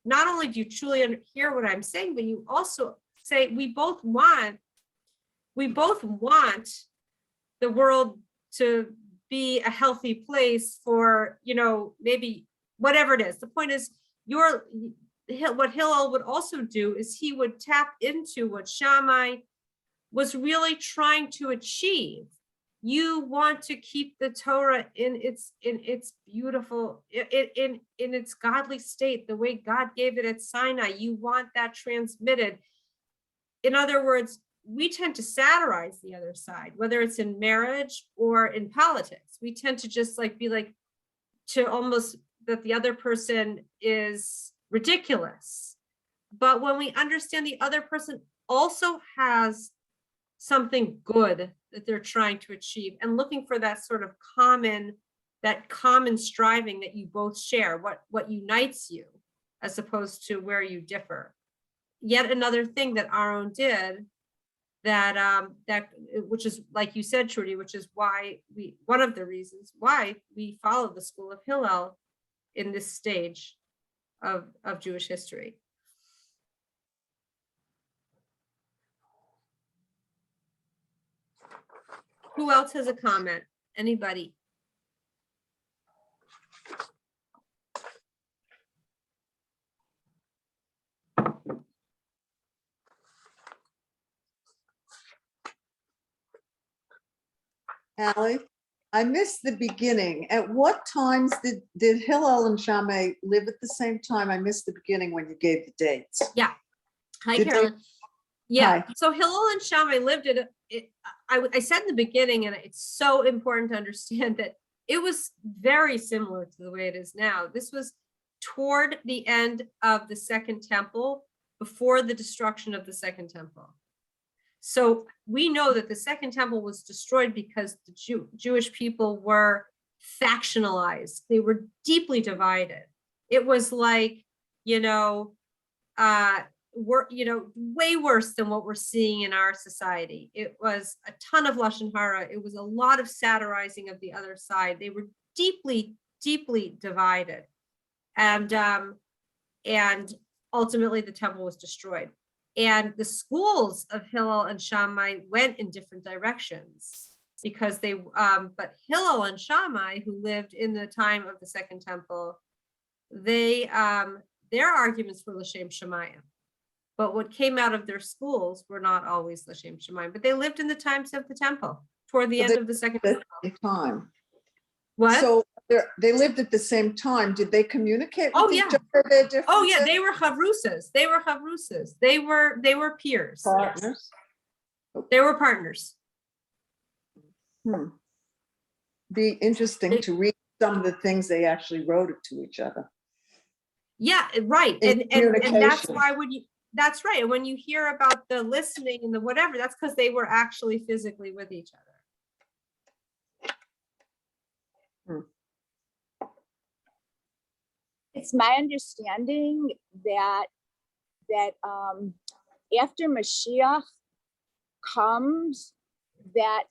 not only do you truly hear what I'm saying, but you also say, we both want the world to be a healthy place for, maybe whatever it is. The point is, what Hillel would also do is he would tap into what Shammai was really trying to achieve. You want to keep the Torah in its beautiful, in its godly state, the way God gave it at Sinai. You want that transmitted. In other words, we tend to satirize the other side, whether it's in marriage or in politics. We tend to just be to almost that the other person is ridiculous. But when we understand the other person also has something good that they're trying to achieve, and looking for that sort of common striving that you both share, what unites you, as opposed to where you differ. Yet another thing that Aaron did, that which is, like you said, Trudy, which is why one of the reasons why we follow the school of Hillel in this stage of Jewish history. Who else has a comment? Anybody? Allie, I missed the beginning. At what times did Hillel and Shammai live at the same time? I missed the beginning when you gave the dates. Yeah. Hi, Did they- Carolyn. Yeah. Hi. So Hillel and Shammai lived at I said in the beginning, and it's so important to understand that it was very similar to the way it is now. This was toward the end of the Second Temple, before the destruction of the Second Temple. So we know that the Second Temple was destroyed because the Jewish people were factionalized. They were deeply divided. It was like, way worse than what we're seeing in our society. It was a ton of Lashon Hara. It was a lot of satirizing of the other side. They were deeply, deeply divided. And ultimately the temple was destroyed. And the schools of Hillel and Shammai went in different directions, because but Hillel and Shammai, who lived in the time of the Second Temple, their arguments were L'Shem Shemayim. But what came out of their schools were not always L'Shem Shemayim, but they lived in the times of the temple, toward the end of the Second At Temple. the same time. What? So they lived at the same time. Did they communicate Oh, with yeah. each other? Their differences? Oh yeah, they were chavrusas. They were peers. Partners? They were partners. Be interesting to read some of the things they actually wrote to each other. Yeah, right. In And that's communication. why that's right. And when you hear about the listening and the whatever, that's because they were actually physically with each other. It's my understanding that after Mashiach comes, that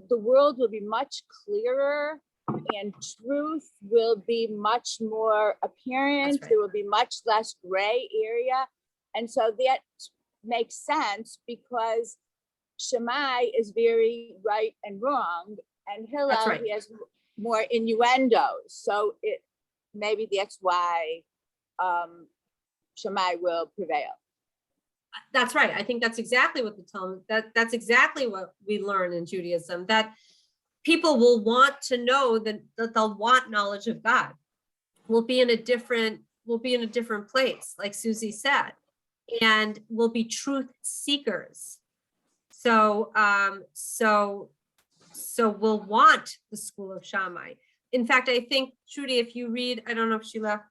the world will be much clearer and truth will be much more apparent. That's right. There will be much less gray area. And so that makes sense, because Shammai is very right and wrong, and Hillel, right. he has more innuendos. So maybe that's why Shammai will prevail. That's right. I think that's exactly what the Talmud, that's exactly what we learn in Judaism, that people will want to know that they'll want knowledge of God. We'll be in a different place, like Susie said, and we'll be truth seekers. So we'll want the school of Shammai. In fact, I think, Trudy, if you read, I don't know if she left,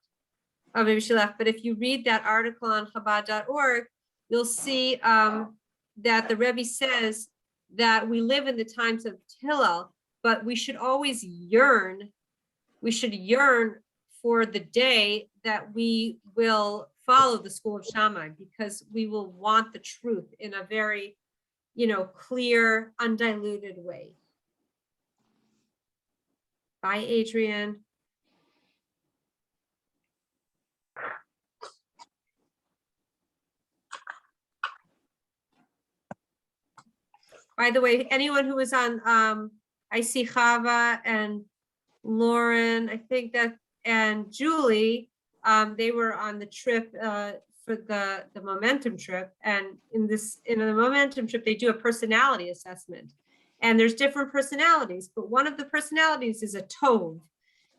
oh, maybe she left, but if you read that article on Chabad.org, you'll see that the Rebbe says that we live in the times of Hillel, but we should always yearn for the day that we will follow the school of Shammai, because we will want the truth in a very, clear, undiluted way. Bye, Adrian. By the way, anyone who was on, I see Chava and Lauren, I think that, and Julie, they were on the trip for the momentum trip. And in the momentum trip, they do a personality assessment. And there's different personalities, but one of the personalities is a tov.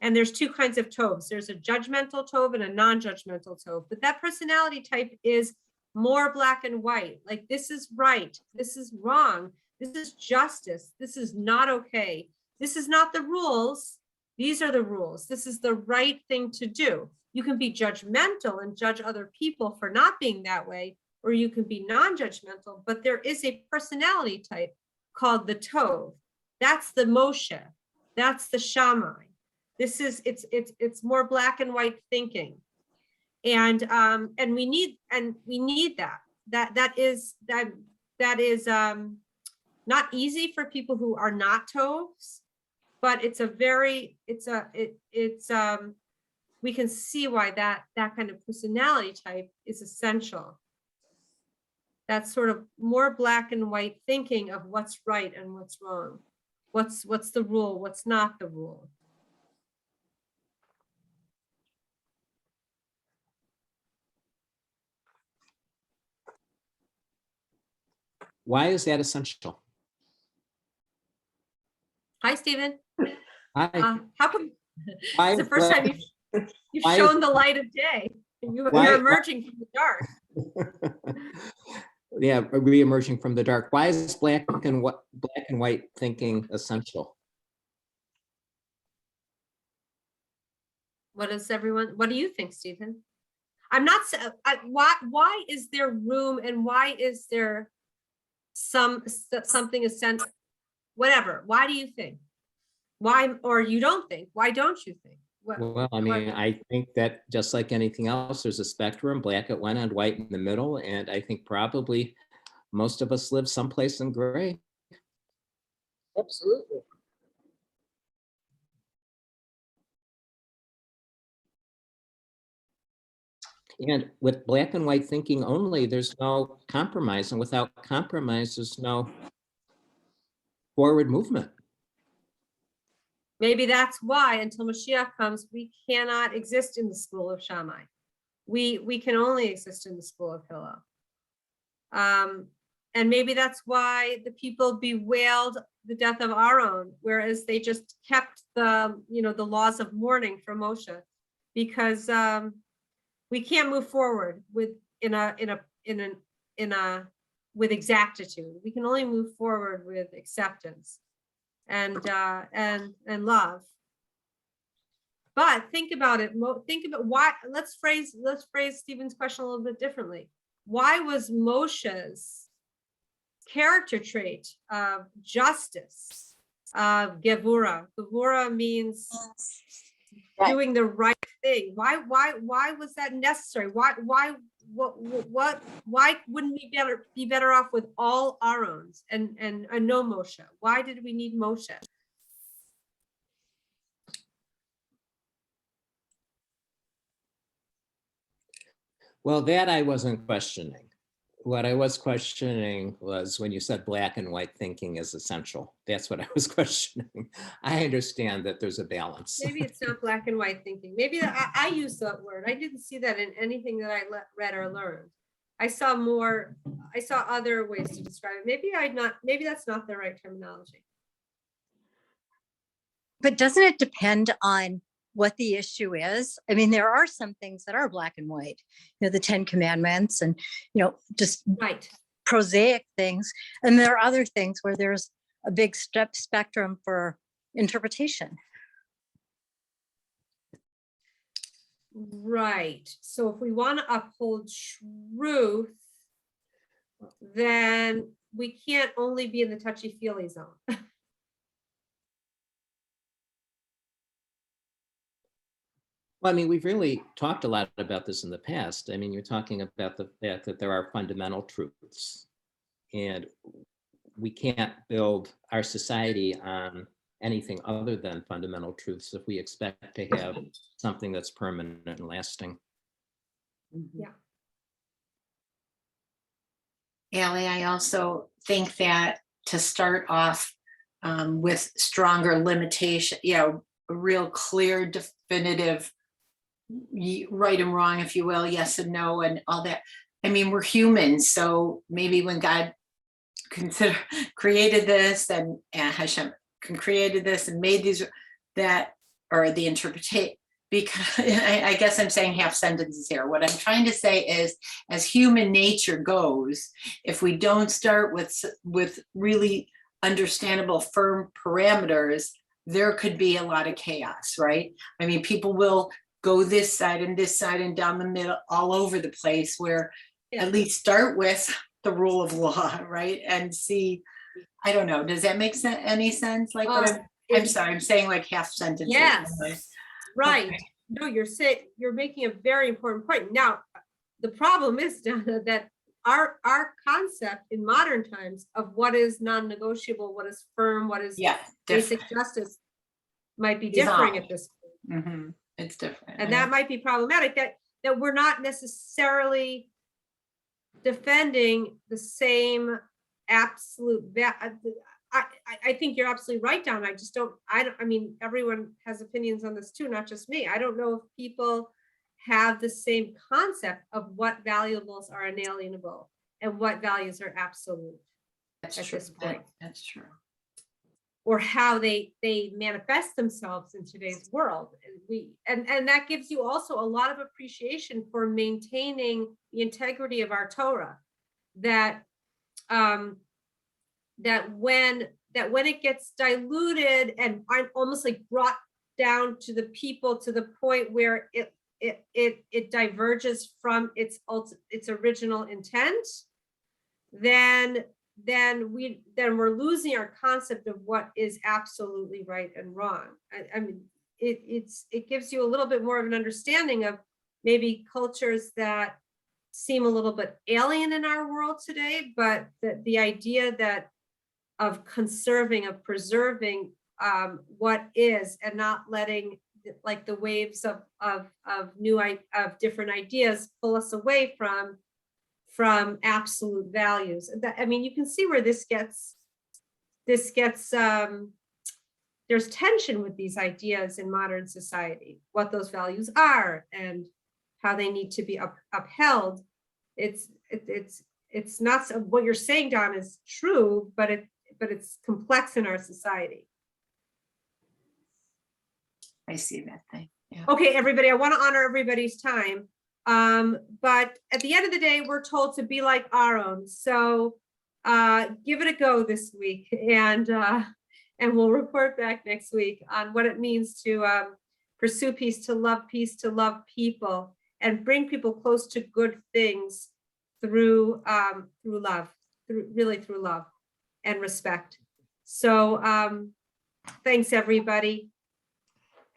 And there's two kinds of tovs. There's a judgmental tov and a non-judgmental tov. But that personality type is more black and white. Like, this is right, this is wrong, this is justice, this is not okay, this is not the rules, these are the rules, this is the right thing to do. You can be judgmental and judge other people for not being that way, or you can be non-judgmental, but there is a personality type called the Tov. That's the Moshe, that's the Shammai. It's more black and white thinking. And we need that is not easy for people who are not Tovs, but we can see why that kind of personality type is essential. That's sort of more black and white thinking of what's right and what's wrong. What's the rule, what's not the rule. Why is that essential? Hi, Stephen. Why? How come Why it's the is first time black- you've why is- shown the light of day? Why- You're emerging from the dark. Yeah, re-emerging from the dark. Why is black and white thinking essential? What do you think, Stephen? I'm not, why is there room and why is there something essential? Whatever, why do you think? Why, or you don't think, why don't you think? Well, I mean, I think that just like anything else, there's a spectrum, black at one end, white in the middle, and I think probably most of us live someplace in gray. Absolutely. And with black and white thinking only, there's no compromise, and without compromise, there's no forward movement. Maybe that's why until Mashiach comes, we cannot exist in the school of Shammai. We can only exist in the school of Hillel. And maybe that's why the people bewailed the death of Aaron, whereas they just kept the laws of mourning for Moshe, because we can't move forward with exactitude. We can only move forward with acceptance and love. But think about it. Think about why. Let's phrase Stephen's question a little bit differently. Why was Moshe's character trait of justice, of gevura? Gevura means doing the right thing. Why was that necessary? Why wouldn't we be better off with all Aarons and no Moshe? Why did we need Moshe? Well, that I wasn't questioning. What I was questioning was when you said black and white thinking is essential. That's what I was questioning. I understand that there's a balance. Maybe it's not black and white thinking. Maybe I use that word. I didn't see that in anything that I read or learned. I saw other ways to describe it. Maybe that's not the right terminology. But doesn't it depend on what the issue is? I mean, there are some things that are black and white, the 10 Commandments and, just Right. prosaic things. And there are other things where there's a big spectrum for interpretation. Right. So if we want to uphold truth, then we can't only be in the touchy-feely zone. Well, I mean, we've really talked a lot about this in the past. I mean, you're talking about the fact that there are fundamental truths, and we can't build our society on anything other than fundamental truths if we expect to have something that's permanent and lasting. Allie, I also think that to start off with stronger limitation, a real clear, definitive right and wrong, if you will, yes and no, and all that. I mean, we're humans, so maybe when God created this and Hashem created this and made these, that, or the interpretation, because I guess I'm saying half sentences here. What I'm trying to say is, as human nature goes, if we don't start with really understandable, firm parameters, there could be a lot of chaos, right? I mean, people will go this side and down the middle, all over the place, where at least start with the rule of law, right? And see, I don't know, does that make any sense? Like, I'm sorry, I'm saying like half sentences. Yes, right. Okay. No, you're making a very important point. Now, the problem is, Donna, that our concept in modern times of what is non-negotiable, what is firm, what is basic justice might be differing at this point. Mm-hmm. It's different. And that might be problematic, that we're not necessarily defending the same absolute I think you're absolutely right, Don. I mean, everyone has opinions on this too, not just me. I don't know if people have the same concept of what valuables are inalienable and what values are absolute. That's at true. this point. That's true. Or how they manifest themselves in today's world. And that gives you also a lot of appreciation for maintaining the integrity of our Torah. That when it gets diluted and almost like brought down to the people to the point where it diverges from its original intent, then we're losing our concept of what is absolutely right and wrong. I mean, it gives you a little bit more of an understanding of maybe cultures that seem a little bit alien in our world today, but the idea that of conserving, of preserving what is, and not letting like the waves of different ideas pull us away from absolute values. I mean, you can see where this gets there's tension with these ideas in modern society, what those values are and how they need to be upheld. It's not what you're saying, Don, is true, but it's complex in our society. I see that thing. Yeah. Okay, everybody, I want to honor everybody's time. But at the end of the day, we're told to be like Aaron. So give it a go this week, and we'll report back next week on what it means to pursue peace, to love people, and bring people close to good things through love, through love and respect. So thanks, everybody.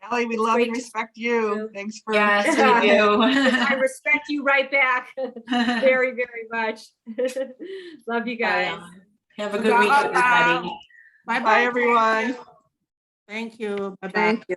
Allie, we love and respect you. Thanks for. Yes, we do. I respect you right back. Very, very much. Love you guys. Have a good week, everybody. Bye, everyone. Thank you. Bye-bye. Thank you.